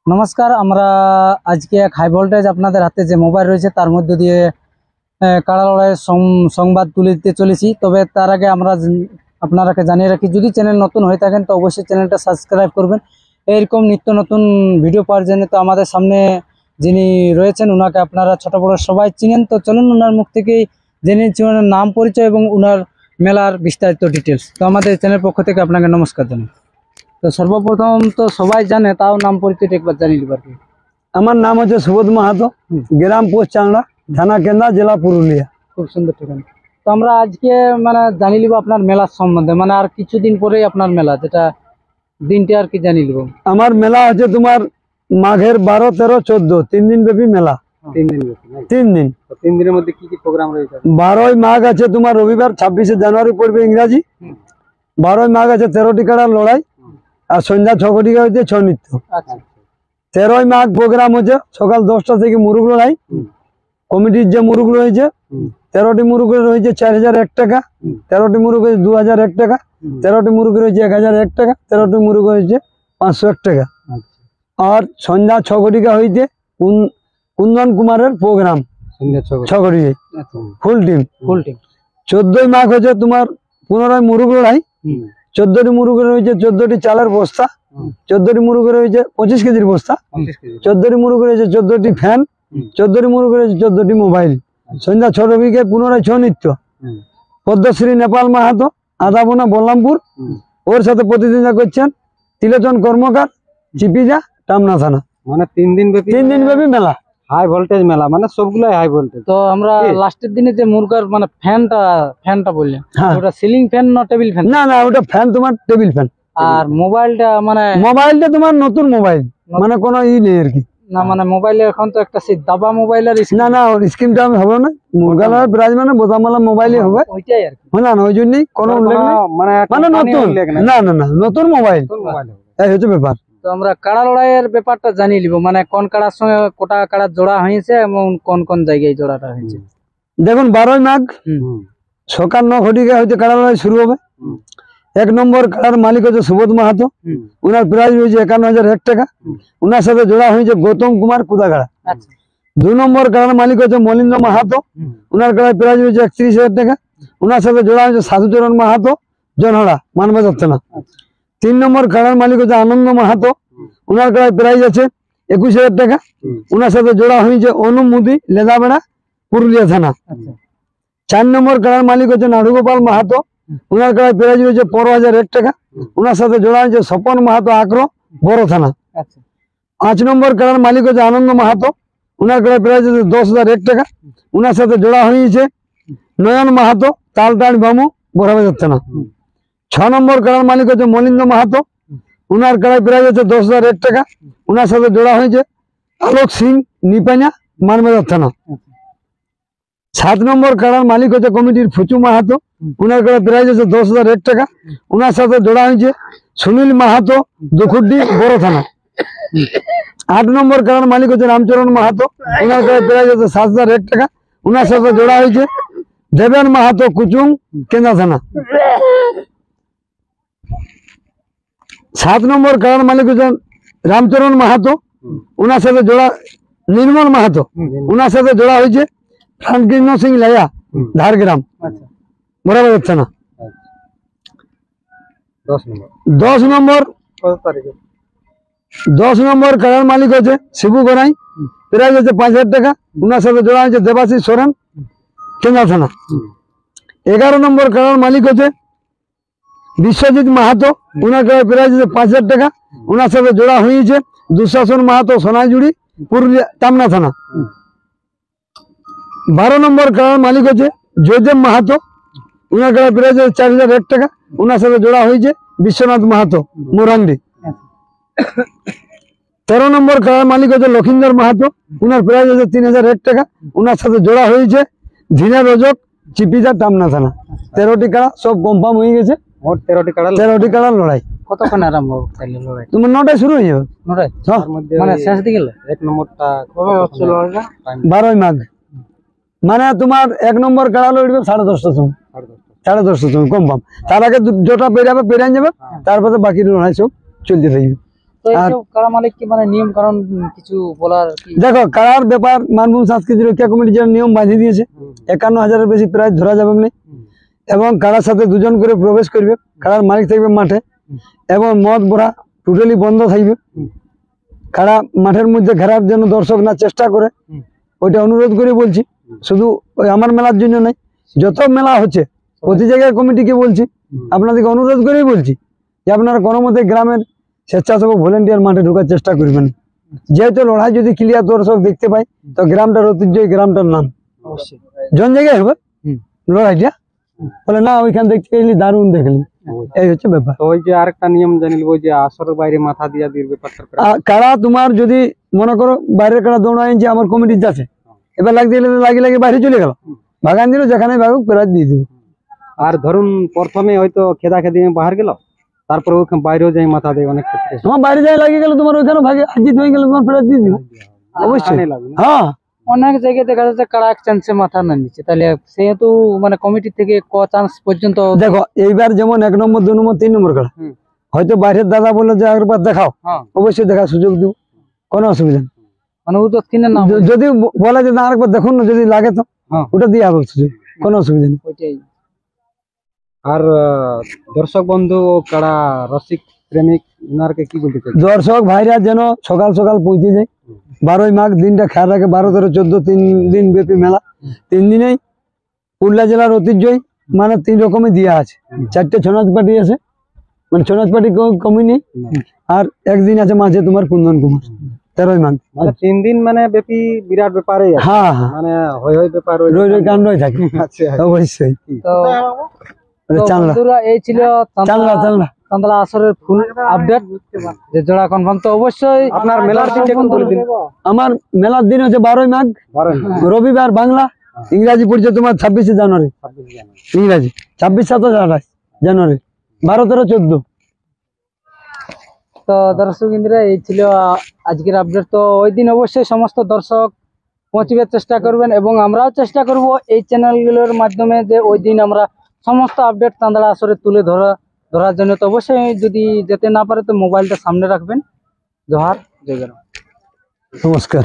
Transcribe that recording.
নমস্কার, আমরা আজকে এক হাই ভোল্টেজ আপনাদের হাতে যে মোবাইল রয়েছে তার মধ্য দিয়ে কাড়া লড়াইয়ের সংবাদ তুলে দিতে চলেছি। তবে তার আগে আমরা আপনারাকে জানিয়ে রাখি, যদি চ্যানেল নতুন হয়ে থাকেন তো অবশ্যই চ্যানেলটা সাবস্ক্রাইব করবেন এইরকম নিত্য নতুন ভিডিও পাওয়ার জন্য। তো আমাদের সামনে যিনি রয়েছেন ওনাকে আপনারা ছোট বড় সবাই চিনেন, তো চলুন ওনার মুখ থেকেই জেনে নিচ্ছি ওনার নাম, পরিচয় এবং ওনার মেলার বিস্তারিত ডিটেলস। তো আমাদের চ্যানেল পক্ষ থেকে আপনাকে নমস্কার জানাই। তো সর্বপ্রথম তো সবাই জানে, তাও নাম পরিচয়টা একবার জানিয়ে দিবার। আমার নাম হচ্ছে সুবোধ মাহাতো, গ্রাম পোস্ট চাংড়া, থানা কেন্দ্রা, জেলা পুরুলিয়া। খুব সুন্দর ঠিকানা। তো আমরা আজকে জানিয়ে নিব আপনার মেলার সম্বন্ধে, আর কিছুদিন পরেই আপনার মেলা, যেটা দিনটা আর কি জানিয়ে নিব। আমার মেলা হচ্ছে তোমার মাঘের 12, 13, 14 3 দিন ব্যাপী মেলা। 3 দিন ব্যাপী? 3 দিন। 3 দিনের মধ্যে কি কি প্রোগ্রাম রয়েছে? 12ই মাঘ আছে তোমার রবিবার, 26শে জানুয়ারি পড়বে ইংরাজি। 12ই মাঘ আছে 13টি কাড়ার লড়াই, আর সন্ধ্যা 6 কোটি হচ্ছে ছৌ নৃত্য। 13ই মাঘ প্রোগ্রাম হচ্ছে সকাল 10টা থেকে মুরুগ লড়াই। কমিটির যে মুরুগ রয়েছে 13টি মুরুগে রয়েছে 4001 টাকা, 13টি মুরুগে 2001 টাকা, 13টি মুরুগে রয়েছে 1001 টাকা, 13টি মুরুগে রয়েছে 501 টাকা। আর সন্ধ্যা 6 কোটিকা হইতে কুন্দন কুমারের প্রোগ্রাম, 6 কোটি ফুল টিম। 14ই মাঘ হচ্ছে তোমার পুনরায় মুরুগ লড়াই। 14টি মুরুগে রয়েছে 14টি চালের বস্তা, 14টি মুরুগে রয়েছে 25 কেজির বস্তা, 14টি মুরুগে রয়েছে 14টি ফ্যান, 14টি মুরুগে রয়েছে 14টি মোবাইল। সন্ধ্যা 6টা পুনরায় ছৌ নৃত্য। পদ্মশ্রী নেপাল মাহাতো, আদাবোনা বল্লামপুর, ওর সাথে প্রতিদ্বন্দ্বিতা করছেন তিলোচন কর্মকার, চিপিজা, টামনা থানা। 3 দিন ব্যাপী? 3 দিন ব্যাপী মেলা, হাই ভোল্টেজ মেলা, সবগুলাই হাই ভোল্টেজ। তো আমরা লাস্টের দিনে যে মুরগার ফ্যানটা বললেন, ওটা সিলিং ফ্যান না টেবিল ফ্যান? না ওটা ফ্যান, তোমার টেবিল ফ্যান। আর মোবাইলটা মোবাইলটা তোমার নতুন মোবাইল, কোনো ই নেই আর কি। না মোবাইলে এখন তো একটা সেই দাবা মোবাইলের না স্ক্রিনটা হবে না, মুরগা লড়াই প্রাইজ মোজামালা মোবাইলই হবে। ওইটাই আর কি। না ওই জন্যই কোনো উল্লেখ নেই, নতুন না নতুন মোবাইল, এই হচ্ছে ব্যাপার। তো আমরা কাড়া লড়াইয়ের ব্যাপারটা জানিয়ে নিব, কোন কাড়ার সঙ্গে কোটা কাড়া জোড়া হয়েছে এবং কোন কোন জায়গায় জোড়াটা হয়েছে। দেখুন 12ই মাঘ সকাল 9 ঘটিকা হইতে কাড়া লড়াই শুরু হবে। 1 নম্বর কাড়ার মালিক হচ্ছে সুবোধ মাহাতো, উনার প্রাইজ হয়েছে 51,001 টাকা। উনার সাথে জোড়া হয়েছে গৌতম কুমার কুদাগাড়া। 2 নম্বর কাড়ার মালিক হচ্ছে মলিন্দ্র মাহাতো, উনার কাড়ার প্রাইজ হয়েছে 31,000 টাকা। উনার সাথে জোড়া হয়েছে সাধুচরণ মাহাতো, জনহাড়া, মানবাজার থানা। 3 নম্বর কাড়ার মালিক হচ্ছে আনন্দ মাহাতো, উনার কাড়ার প্রাইজ আছে 21,000 টাকা। উনার সাথে জোড়া হয়েছে অনুমুদি, লেদাবেড়া, পুরুলিয়া থানা। 4 নম্বর কাড়ার মালিক হচ্ছে নাড়ুগোপাল মাহাতো, উনার কাড়ার প্রাইজ হয়েছে 15,001 টাকা। উনার সাথে জোড়া হয়েছে স্বপন মাহাতো, আগ্রহ, বড় থানা। 5 নম্বর কাড়ার মালিক হচ্ছে আনন্দ মাহাতো, উনার কাড়ার প্রাইজ হচ্ছে 10,001 টাকা। উনার সাথে জোড়া হয়েছে নয়ন মাহাতো, তালটাড়, বামু, বড়বাজার থানা। 6 নম্বর কাড়ার মালিক হচ্ছে মলিন্দ্র মাহাতো, উনার কাড়ার প্রাইজ হচ্ছে 10,001 টাকা। উনার সাথে জোড়া হয়েছে আলোক সিং, নিপানা, মানবাজার থানা। 7 নম্বর কাড়ার মালিক হচ্ছে কমিটির ফুচু মাহাতো, উনার কাড়ার প্রাইজ হচ্ছে 10,001 টাকা। উনার সাথে জোড়া হয়েছে সুনীল মাহাতো, দুখুড্ডি, বড় থানা। 8 নম্বর কাড়ার মালিক হচ্ছে রামচরণ মাহাতো, উনার কাড়ার প্রাইজ হচ্ছে 7,001 টাকা। উনার সাথে জোড়া হয়েছে দেবেন মাহাতো, কুচুং, কেন্দ্রা থানা। 7 নম্বর কাড়ার মালিক হচ্ছেন রামচরণ মাহাতো, উনার সাথে জোড়া নির্মল মাহাতো, উনার সাথে জোড়া হয়েছে ফ্রাঙ্কৃষ্ণ সিং লাইয়া, ঝাড়গ্রাম, বড়বাজার থানা। 10 নম্বর কাড়ার মালিক হচ্ছে শিবু গড়াই, প্রাইজ হচ্ছে 5,000 টাকা। উনার সাথে জোড়া হয়েছে দেবাশিস সোরেন, কেন্দ্রা থানা। 11 নম্বর কাড়ার মালিক হচ্ছে বিশ্বজিৎ মাহাতো, উনার কাড়ার প্রাইজ হচ্ছে 5,000 টাকা। উনার সাথে জোড়া হয়েছে দুঃশাসন মাহাতো, সোনাইজুড়ি, পুরুলিয়া, টামনা থানা। 12 নম্বর কাড়ার মালিক হচ্ছে জয়দেব মাহাতো, উনার কাড়ার প্রাইজ হচ্ছে 4,001 টাকা। উনার সাথে জোড়া হয়েছে বিশ্বনাথ মাহাতো, মোরান্ডি। 13 নম্বর কাড়ার মালিক হচ্ছে লক্ষিন্দর মাহাতো, উনার প্রাইজ হচ্ছে 3,001 টাকা। উনার সাথে জোড়া হয়েছে ঝিনা রজক, চিপিজা, টামনা থানা। 13টি কাড়া সব কনফার্ম হয়ে গেছে। 13টি কাড়ার লড়াই। কতক্ষণ আরম্ভ লড়াই? তোমার 9টায় শুরু হয়ে যাবে। 9টায় শেষ দিকে? 1 নম্বরটা কবে হচ্ছে লড়াইটা? 12ই মাঘ। তোমার 1 নম্বর কাড়া লড়বে 10:30টার সময়, 10:30টার সময় কনফার্ম। তার আগে যেটা পেরিয়ে যাবে, তারপরে বাকি লড়াই সব চলতে থাকবে। তো এইসব কাড়া মালিক কি মানে নিয়ম কারণ কিছু বলার কি? দেখো কাড়ার ব্যাপার মানভূম সাংস্কৃতিক রক্ষা কমিটি যে নিয়ম বাঁধিয়ে দিয়েছে 51,000-এর বেশি প্রাইজ ধরা যাবে না, এবং কাড়ার সাথে 2 জন করে প্রবেশ করবে, কাড়ার মালিক থাকবে মাঠে, এবং মদ ভরা টোটালি বন্ধ থাকবে। কাড়া মাঠের মধ্যে ঘেরার জন্য দর্শক না চেষ্টা করে, ওইটা অনুরোধ করে বলছি। শুধু ওই আমার মেলার জন্য নয়, যত মেলা হচ্ছে প্রতি জায়গায় কমিটিকে বলছি, আপনাদেরকে অনুরোধ করেই বলছি যে আপনারা কোনো মতে গ্রামের স্বেচ্ছাসেবক ভলেন্টিয়ার মাঠে ঢোকার চেষ্টা করবেন। যেহেতু লড়াই যদি ক্লিয়ার দর্শক দেখতে পায়, তো গ্রামটার ঐতিহ্য, গ্রামটার নাম অবশ্যই জন জায়গায় হবে লড়াইটা, বলে না ওইখান দেখতে গেলি দারুণ দেখলি, এই হচ্ছে ব্যাপার। তো ওই যে আরেকটা নিয়ম জানিল, ওই যে আসরের বাইরে মাথা দিয়া দিয়ে ব্যাপারটা কাড়া তোমার যদি মনে করো বাইরের কাড়া দৌড়ায় যে আমার কমিটির যাচ্ছে, এবার লাগতে গেলে লাগিয়ে লাগিয়ে বাইরে চলে গেল, ভাগান দিল, যেখানে ভাগুক প্রায় দিয়ে দিব। আর ধরুন প্রথমে হয়তো খেদা খেদি বাহার গেল, তারপরে ওখানে বাইরেও যাই মাথা দেয় অনেক ক্ষেত্রে, তোমার বাইরে যায় লাগিয়ে গেল, তোমার ওইখানে ভাগে হাজির হয়ে গেলে তোমার ফেরত দিয়ে দিব। অবশ্যই হ্যাঁ, অনেক জায়গায় দেখা যাচ্ছে কাড়া এক চান্সে মাথা না নিচ্ছে, তাহলে সেহেতু মানে কমিটি থেকে ক চান্স পর্যন্ত? দেখো এইবার যেমন 1 নম্বর 2 নম্বর 3 নম্বর কাড়া, হয়তো বাইরের দাদা বললো যে একবার দেখাও, অবশ্যই দেখার সুযোগ দিব, কোনো অসুবিধা নেই। মানে ও তো কিনে না যদি বলে যে না আরেকবার দেখুন না, যদি লাগে তো ওটা দিয়ে হবে সুযোগ, কোনো অসুবিধা নেই। ওইটাই। আর দর্শক বন্ধু ও কাড়া রসিক প্রেমিক ওনারকে কি বলতে চাই? দর্শক ভাইরা যেন সকাল সকাল পৌঁছে যায়। 12ই মাঘ দিনটা খেয়াল রাখে, 12, 13, 14 3 দিন ব্যাপী মেলা। 3 দিনেই পুরুলিয়া জেলার ঐতিহ্যই মানে 3 রকমের দিয়া আছে। 4টে ছৌ নাচ পার্টি আছে, মানে ছৌ নাচ পার্টি কমই নেই, আর একদিন আছে মাঝে তোমার কুন্দন কুমার 13ই মাঘ। মানে 3 দিন মানে ব্যাপী বিরাট ব্যাপারে, হ্যাঁ হ্যাঁ, মানে হই হই ব্যাপার, রই রই কাণ্ডই থাকে। আচ্ছা অবশ্যই। তো চাংলা বন্ধুরা, এই ছিল চাংলা চাংলা চান্দলা আসরের ফুল আপডেট, যে জোড়া কনফার্ম। তো অবশ্যই আপনার মেলার দিন এখন বলে দিন। আমার মেলার দিন হচ্ছে 12ই মাঘ, রবিবার বাংলা, ইংরাজি পড়ছে তোমার 26শে জানুয়ারি, ইংরাজি 26, 27, 28 জানুয়ারি, 12, 13, 14। তো দর্শক ইন্দ্রা, এই ছিল আজকের আপডেট। তো ওই দিন অবশ্যই সমস্ত দর্শক পৌঁছবার চেষ্টা করবেন, এবং আমরাও চেষ্টা করব এই চ্যানেলগুলোর মাধ্যমে যে ওই দিন আমরা সমস্ত আপডেট চান্দলা আসরে তুলে ধরার জন্য। তো অবশ্যই যদি যেতে না পারে তো মোবাইলটা সামনে রাখবেন। জোহার, জয় গ্রাম, নমস্কার।